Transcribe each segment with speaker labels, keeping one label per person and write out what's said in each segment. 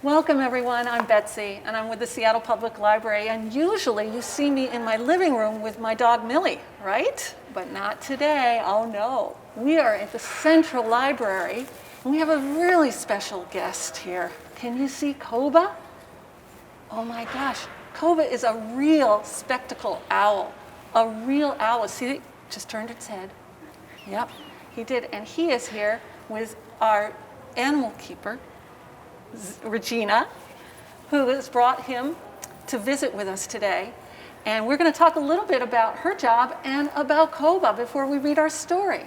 Speaker 1: Welcome everyone, I'm Betsy and I'm with the Seattle Public Library, and usually you see me in my living room with my dog Millie, right? But not today, oh no. We are at the Central Library and we have a really special guest here. Can you see Koba? Oh my gosh, Koba is a real spectacle owl. A real owl. See, it just turned its head. Yep, he did. And he is here with our animal keeper, Regina, who has brought him to visit with us today. And we're going to talk a little bit about her job and about Koba before we read our story.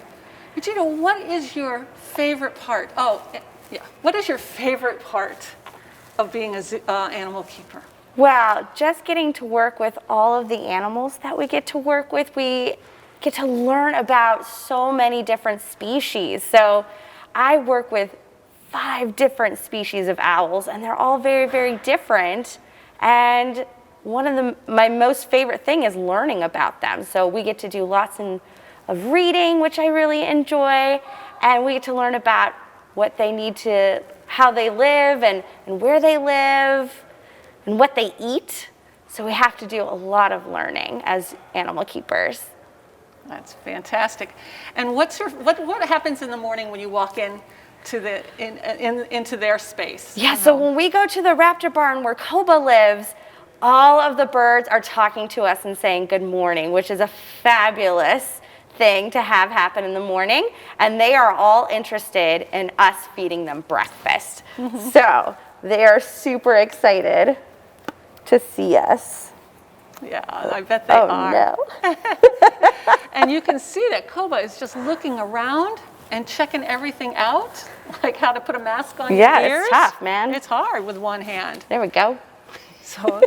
Speaker 1: Regina, what is your favorite part? Oh, yeah. What is your favorite part of being an animal keeper?
Speaker 2: Well, just getting to work with all of the animals that we get to work with, we get to learn about so many different species. So I work with 5 different species of owls, and they're all very, very different. And one of my most favorite thing is learning about them. So we get to do lots of reading, which I really enjoy, and we get to learn about what they need to, how they live and where they live and what they eat. So we have to do a lot of learning as animal keepers.
Speaker 1: That's fantastic. And what happens in the morning when you walk in to into their space?
Speaker 2: Yeah, so when we go to the raptor barn where Koba lives, all of the birds are talking to us and saying good morning, which is a fabulous thing to have happen in the morning. And they are all interested in us feeding them breakfast. So they are super excited to see us.
Speaker 1: Yeah, I bet they are.
Speaker 2: No.
Speaker 1: And you can see that Koba is just looking around and checking everything out, like how to put a mask on your ears.
Speaker 2: Yeah, it's tough, man.
Speaker 1: It's hard with one hand.
Speaker 2: There we go.
Speaker 1: So,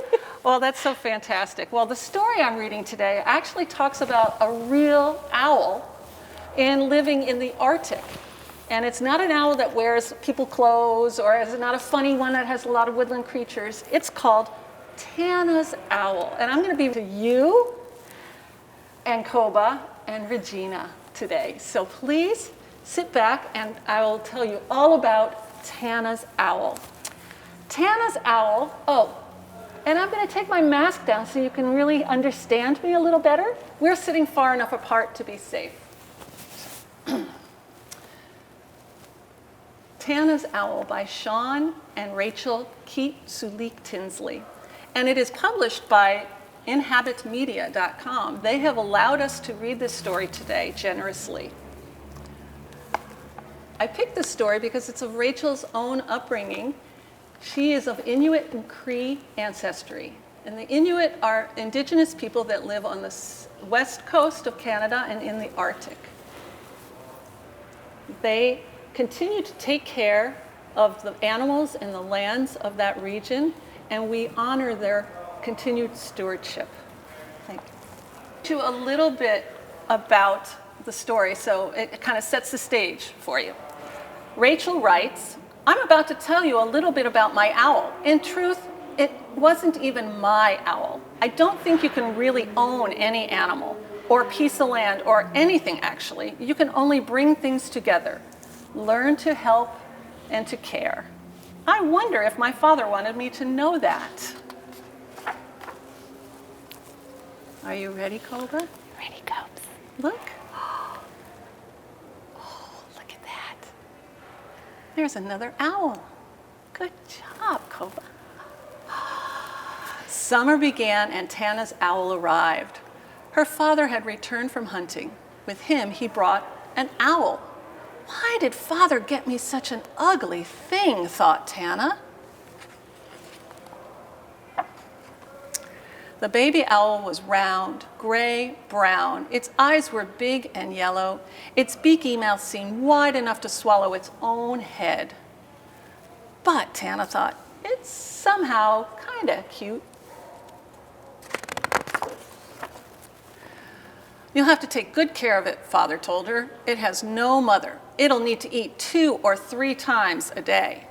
Speaker 1: well, that's so fantastic. Well, the story I'm reading today actually talks about a real owl living in the Arctic. And it's not an owl that wears people clothes, or it's not a funny one that has a lot of woodland creatures. It's called Tana's owl. And I'm going to be with you and Koba and Regina today. So please sit back and I will tell you all about Tana's owl. Tana's owl, and I'm going to take my mask down so you can really understand me a little better. We're sitting far enough apart to be safe. Tana's Owl by Sean and Rachel Keat-Sulik-Tinsley. And it is published by inhabitmedia.com. They have allowed us to read this story today generously. I picked this story because it's of Rachel's own upbringing. She is of Inuit and Cree ancestry. And the Inuit are indigenous people that live on the west coast of Canada and in the Arctic. They continue to take care of the animals and the lands of that region, and we honor their continued stewardship. Thank you. A little bit about the story, so it kind of sets the stage for you. Rachel writes, I'm about to tell you a little bit about my owl. In truth, it wasn't even my owl. I don't think you can really own any animal or piece of land or anything, actually. You can only bring things together, learn to help and to care. I wonder if my father wanted me to know that. Are you ready, Koba?
Speaker 2: Ready, Cobes.
Speaker 1: Look. Look at that. There's another owl. Good job, Koba. Summer began and Tana's owl arrived. Her father had returned from hunting. With him, he brought an owl. Why did father get me such an ugly thing, thought Tana. The baby owl was round, gray-brown. Its eyes were big and yellow. Its beaky mouth seemed wide enough to swallow its own head. But, Tana thought, it's somehow kind of cute. You'll have to take good care of it, father told her. It has no mother. It'll need to eat 2 or 3 times a day.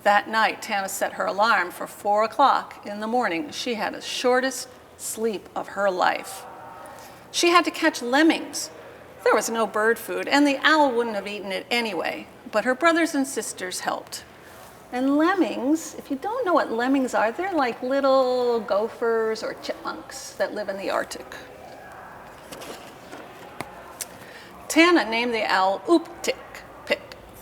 Speaker 1: That night, Tana set her alarm for 4 o'clock in the morning. She had the shortest sleep of her life. She had to catch lemmings. There was no bird food, and the owl wouldn't have eaten it anyway, but her brothers and sisters helped. And lemmings, if you don't know what lemmings are, they're like little gophers or chipmunks that live in the Arctic. Tana named the owl Ooptik,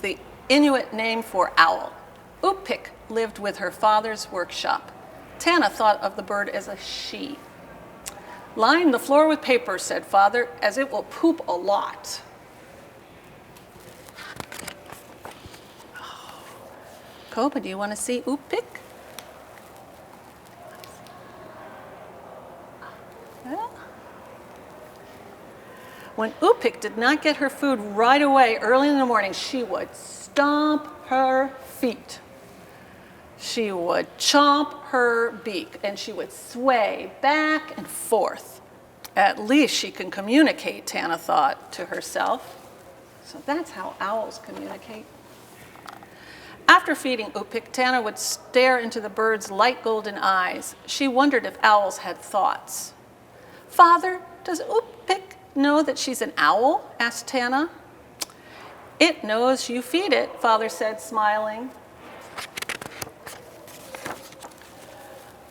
Speaker 1: the Inuit name for owl. Oopik lived with her father's workshop. Tana thought of the bird as a she. "Line the floor with paper," said father, "as it will poop a lot." Koko, do you want to see Oopik? Yeah. When Oopik did not get her food right away early in the morning, she would stomp her feet. She would chomp her beak, and she would sway back and forth. At least she can communicate, Tana thought to herself. So that's how owls communicate. After feeding Oopik, Tana would stare into the bird's light golden eyes. She wondered if owls had thoughts. "Father, does Oopik know that she's an owl?" asked Tana. "It knows you feed it," father said, smiling.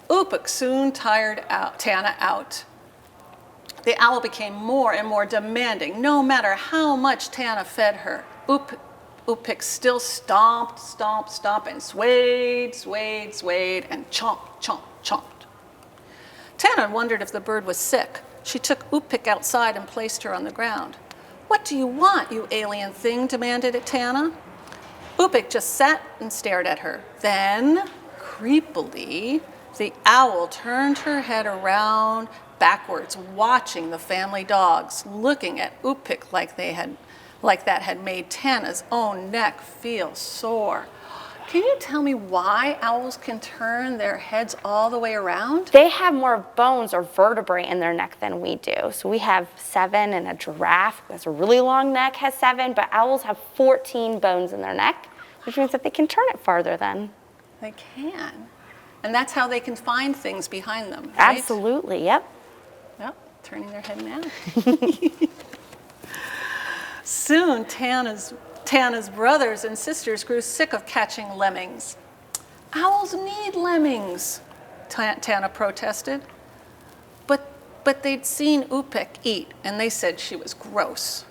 Speaker 1: Oopik soon tired Tana out. The owl became more and more demanding, no matter how much Tana fed her. Oopik still stomped, stomped, stomped, and swayed, swayed, swayed, and chomped, chomped, chomped. Tana wondered if the bird was sick. She took Oopik outside and placed her on the ground. "What do you want, you alien thing?" demanded Tana. Oopik just sat and stared at her. Then, creepily, the owl turned her head around backwards, watching the family dogs, looking at Oopik like that had made Tana's own neck feel sore. Can you tell me why owls can turn their heads all the way around?
Speaker 2: They have more bones or vertebrae in their neck than we do. So we have 7, and a giraffe who has a really long neck has 7, but owls have 14 bones in their neck, which means that they can turn it farther then.
Speaker 1: They can. And that's how they can find things behind them, right?
Speaker 2: Absolutely, yep.
Speaker 1: Yep, turning their head now. Soon, Tana's brothers and sisters grew sick of catching lemmings. "Owls need lemmings," Tana protested. But they'd seen Oopik eat, and they said she was gross.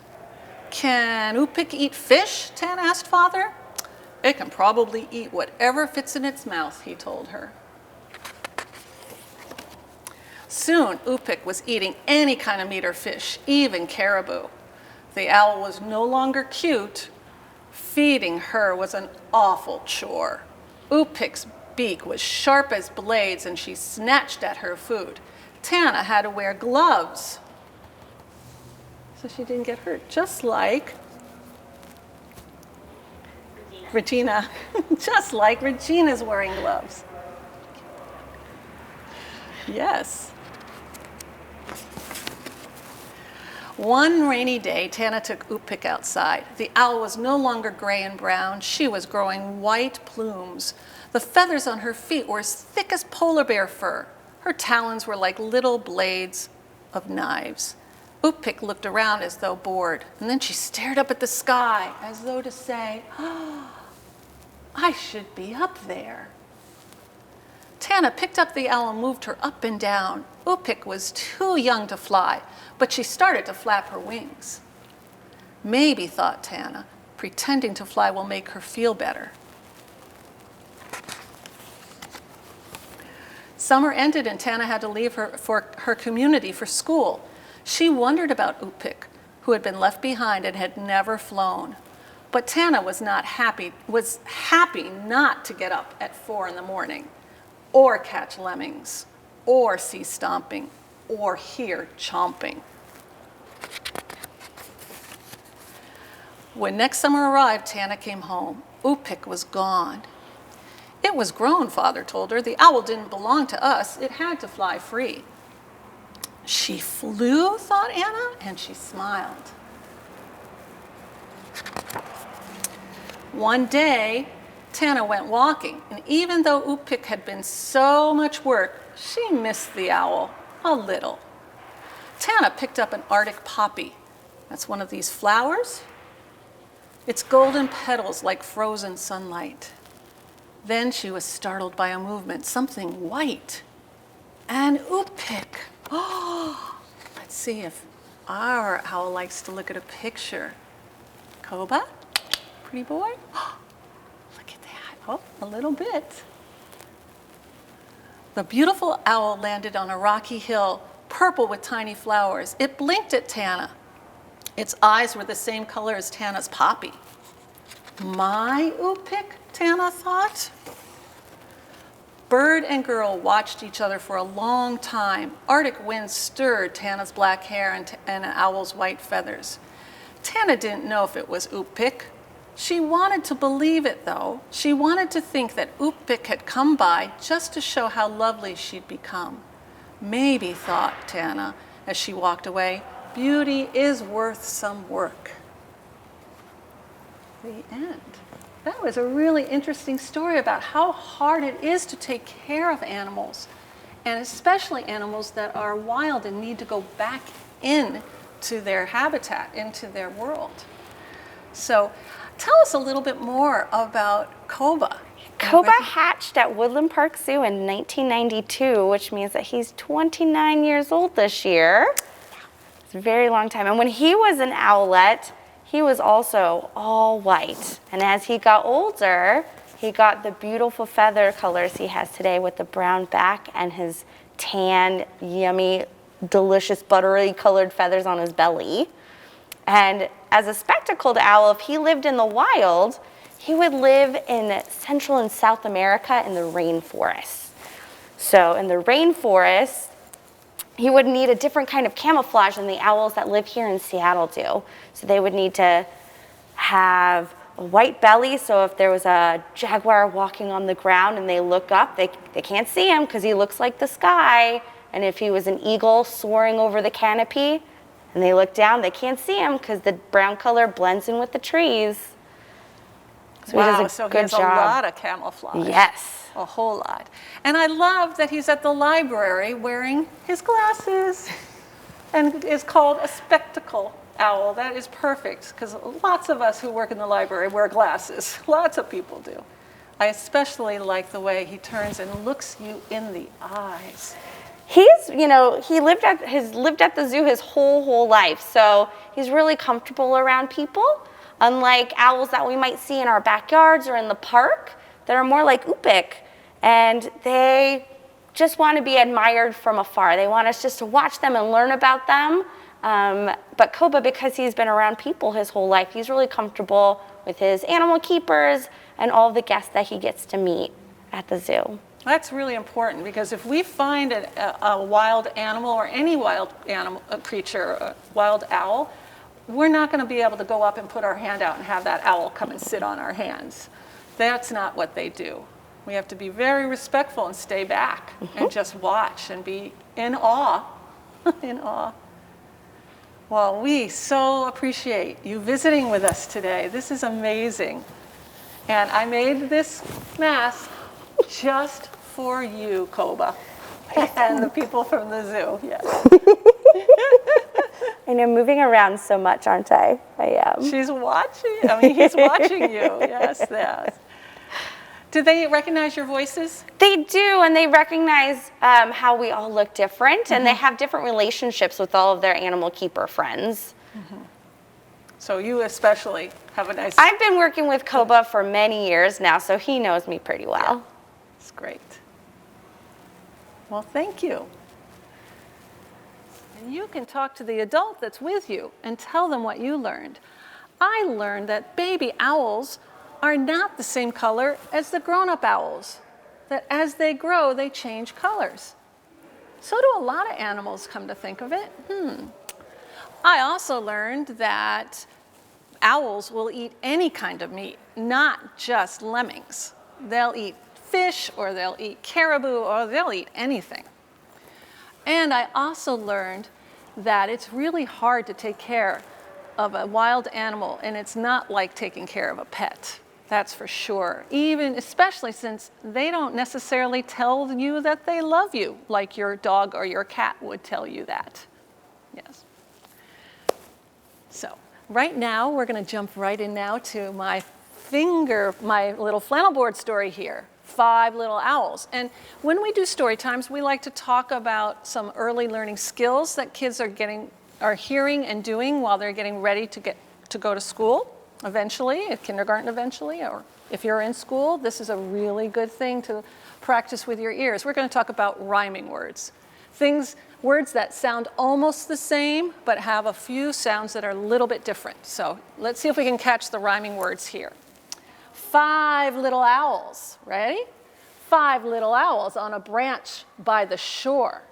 Speaker 1: "Can Oopik eat fish?" Tana asked father. "It can probably eat whatever fits in its mouth," he told her. Soon, Oopik was eating any kind of meat or fish, even caribou. The owl was no longer cute. Feeding her was an awful chore. Oopik's beak was sharp as blades, and she snatched at her food. Tana had to wear gloves so she didn't get hurt, just like Regina. Just like Regina's wearing gloves. Yes. One rainy day, Tana took Oopik outside. The owl was no longer gray and brown. She was growing white plumes. The feathers on her feet were as thick as polar bear fur. Her talons were like little blades of knives. Oopik looked around as though bored, and then she stared up at the sky as though to say, "Oh, I should be up there." Tana picked up the owl and moved her up and down. Oopik was too young to fly, but she started to flap her wings. Maybe, thought Tana, pretending to fly will make her feel better. Summer ended and Tana had to leave her community for school. She wondered about Oopik, who had been left behind and had never flown. But Tana was happy not to get up at 4 in the morning, or catch lemmings, or see stomping, or hear chomping. When next summer arrived, Tana came home. Oopik was gone. "It was grown," father told her. "The owl didn't belong to us. It had to fly free." "She flew," thought Anna, and she smiled. One day, Tana went walking, and even though Oopik had been so much work, she missed the owl a little. Tana picked up an Arctic poppy. That's one of these flowers. Its golden petals like frozen sunlight. Then she was startled by a movement, something white. An oop-pick. Oh, let's see if our owl likes to look at a picture. Koba, pretty boy. Look at that. Oh, a little bit. The beautiful owl landed on a rocky hill, purple with tiny flowers. It blinked at Tana. Its eyes were the same color as Tana's poppy. My oop-pick, Tana thought. Bird and girl watched each other for a long time. Arctic winds stirred Tana's black hair and an owl's white feathers. Tana didn't know if it was oop-pick. She wanted to believe it, though. She wanted to think that oop-pick had come by just to show how lovely she'd become. Maybe, thought Tana as she walked away, beauty is worth some work. The end. That was a really interesting story about how hard it is to take care of animals, and especially animals that are wild and need to go back into their habitat, into their world. So tell us a little bit more about Koba.
Speaker 2: Koba hatched at Woodland Park Zoo in 1992, which means that he's 29 years old this year. It's a very long time. And when he was an owlet, he was also all white. And as he got older, he got the beautiful feather colors he has today with the brown back and his tan, yummy, delicious, buttery colored feathers on his belly. And as a spectacled owl, if he lived in the wild, he would live in Central and South America in the rainforest. So in the rainforest, he would need a different kind of camouflage than the owls that live here in Seattle do. So they would need to have a white belly, so if there was a jaguar walking on the ground and they look up, they can't see him because he looks like the sky. And if he was an eagle soaring over the canopy and they look down, they can't see him because the brown color blends in with the trees. So
Speaker 1: wow,
Speaker 2: he does
Speaker 1: so
Speaker 2: a good
Speaker 1: he has
Speaker 2: job.
Speaker 1: a lot of camouflage.
Speaker 2: Yes.
Speaker 1: A whole lot. And I love that he's at the library wearing his glasses and is called a spectacle owl. That is perfect because lots of us who work in the library wear glasses. Lots of people do. I especially like the way he turns and looks you in the eyes.
Speaker 2: He's, he has lived at the zoo his whole life, so he's really comfortable around people, unlike owls that we might see in our backyards or in the park that are more like oop-pick, and they just want to be admired from afar. They want us just to watch them and learn about them. But Koba, because he's been around people his whole life, he's really comfortable with his animal keepers and all the guests that he gets to meet at the zoo.
Speaker 1: That's really important because if we find a wild animal or any wild animal, a creature, a wild owl, we're not going to be able to go up and put our hand out and have that owl come and sit on our hands. That's not what they do. We have to be very respectful and stay back and just watch and be in awe, in awe. Well, we so appreciate you visiting with us today. This is amazing. And I made this mask just for you, Koba, and the people from the zoo, yes.
Speaker 2: And I'm moving around so much, aren't I? I am.
Speaker 1: She's watching, he's watching you, yes, yes. Do they recognize your voices?
Speaker 2: They do, and they recognize how we all look different, and they have different relationships with all of their animal keeper friends.
Speaker 1: So you especially have a nice...
Speaker 2: I've been working with Koba for many years now, so he knows me pretty well.
Speaker 1: That's great. Well, thank you. And you can talk to the adult that's with you and tell them what you learned. I learned that baby owls are not the same color as the grown-up owls, that as they grow, they change colors. So do a lot of animals, come to think of it. I also learned that owls will eat any kind of meat, not just lemmings. They'll eat fish, or they'll eat caribou, or they'll eat anything. And I also learned that it's really hard to take care of a wild animal, and it's not like taking care of a pet. That's for sure. Especially since they don't necessarily tell you that they love you, like your dog or your cat would tell you that. Yes. So right now, we're going to jump right in now to my little flannel board story here, 5 Little Owls. And when we do story times, we like to talk about some early learning skills that kids are hearing and doing while they're getting ready to go to school eventually, at kindergarten eventually, or if you're in school, this is a really good thing to practice with your ears. We're going to talk about rhyming words. Words that sound almost the same, but have a few sounds that are a little bit different. So let's see if we can catch the rhyming words here. 5 little owls, ready? 5 little owls on a branch by the shore.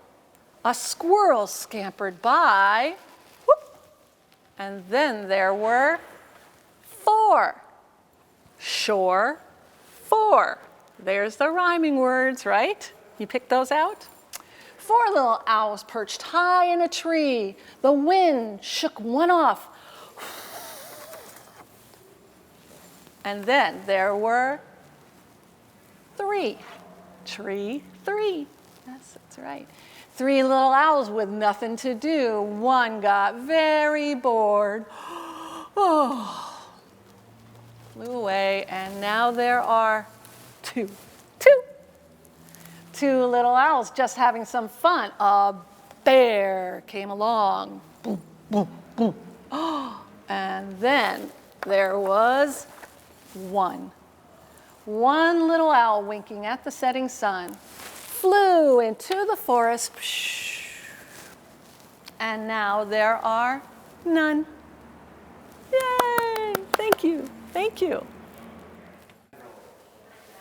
Speaker 1: A squirrel scampered by, whoop, and then there were 4. Shore, 4. There's the rhyming words, right? You picked those out? 4 little owls perched high in a tree. The wind shook one off. And then there were 3. Tree, 3. Yes, that's right. 3 little owls with nothing to do. One got very bored. Oh, flew away, and now there are 2. 2 little owls just having some fun. A bear came along. Boom, boom, boom. And then there was 1. 1 little owl winking at the setting sun flew into the forest. And now there are none. Yay! Thank you. Thank you.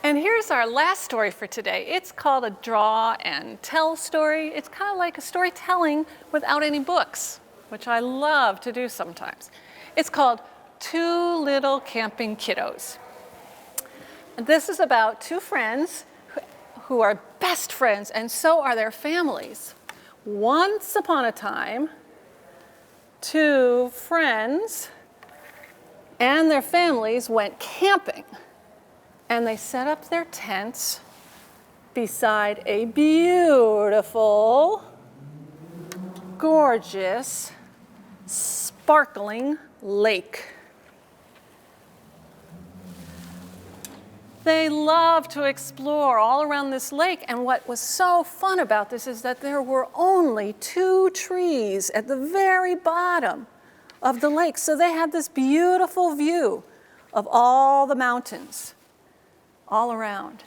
Speaker 1: And here's our last story for today. It's called a draw and tell story. It's kind of like a storytelling without any books, which I love to do sometimes. It's called 2 Little Camping Kiddos. And this is about 2 friends who are best friends, and so are their families. Once upon a time, 2 friends and their families went camping. And they set up their tents beside a beautiful, gorgeous, sparkling lake. They loved to explore all around this lake, and what was so fun about this is that there were only 2 trees at the very bottom of the lake. So they had this beautiful view of all the mountains all around.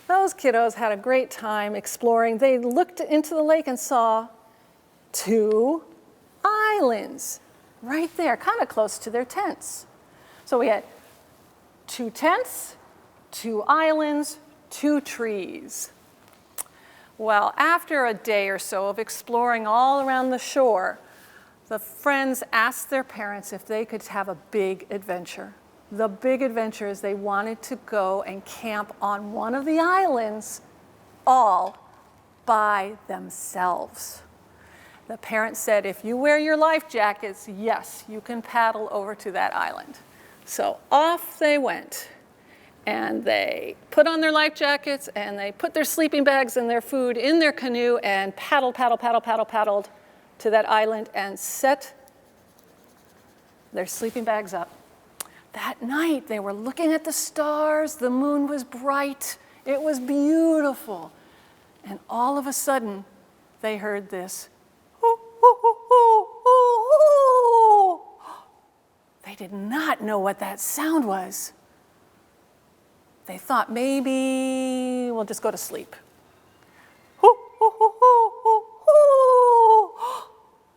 Speaker 1: Those kiddos had a great time exploring. They looked into the lake and saw 2 islands right there, kind of close to their tents. So we had 2 tents, 2 islands, 2 trees. Well, after a day or so of exploring all around the shore, the friends asked their parents if they could have a big adventure. The big adventure is they wanted to go and camp on one of the islands all by themselves. The parents said, if you wear your life jackets, yes, you can paddle over to that island. So off they went. And they put on their life jackets, and they put their sleeping bags and their food in their canoe and paddled to that island and set their sleeping bags up. That night, they were looking at the stars. The moon was bright. It was beautiful. And all of a sudden, they heard this. They did not know what that sound was. They thought, maybe we'll just go to sleep.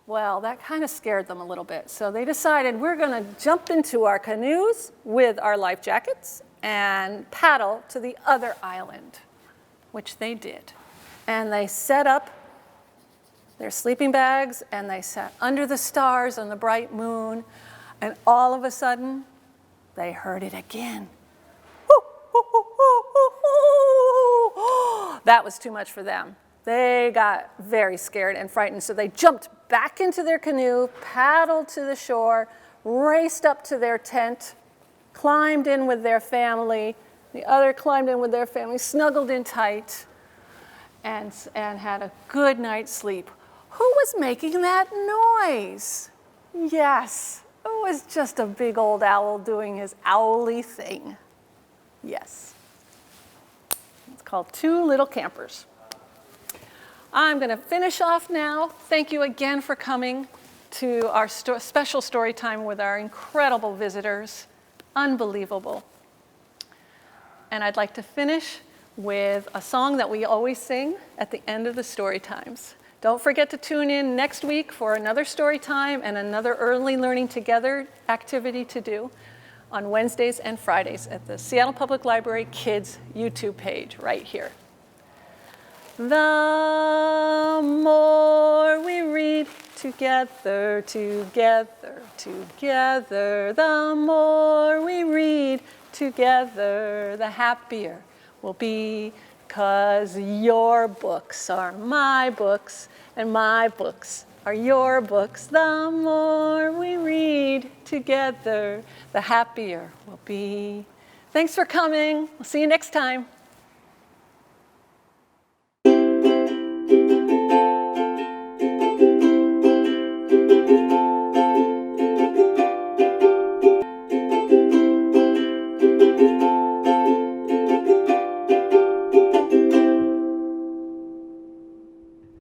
Speaker 1: Well, that kind of scared them a little bit. So they decided, we're going to jump into our canoes with our life jackets and paddle to the other island, which they did. And they set up their sleeping bags, and they sat under the stars on the bright moon, and all of a sudden, they heard it again. That was too much for them. They got very scared and frightened, so they jumped back into their canoe, paddled to the shore, raced up to their tent, climbed in with their family. The other climbed in with their family, snuggled in tight, and had a good night's sleep. Who was making that noise? Yes, it was just a big old owl doing his owly thing. Yes. It's called Two Little Campers. I'm going to finish off now. Thank you again for coming to our special story time with our incredible visitors. Unbelievable. And I'd like to finish with a song that we always sing at the end of the story times. Don't forget to tune in next week for another story time and another Early Learning Together activity to do on Wednesdays and Fridays at the Seattle Public Library Kids YouTube page right here. The more we read together, together, together, the more we read together, the happier we'll be, 'cause your books are my books and my books are your books. The more we read together, the happier we'll be. Thanks for coming. We'll see you next time.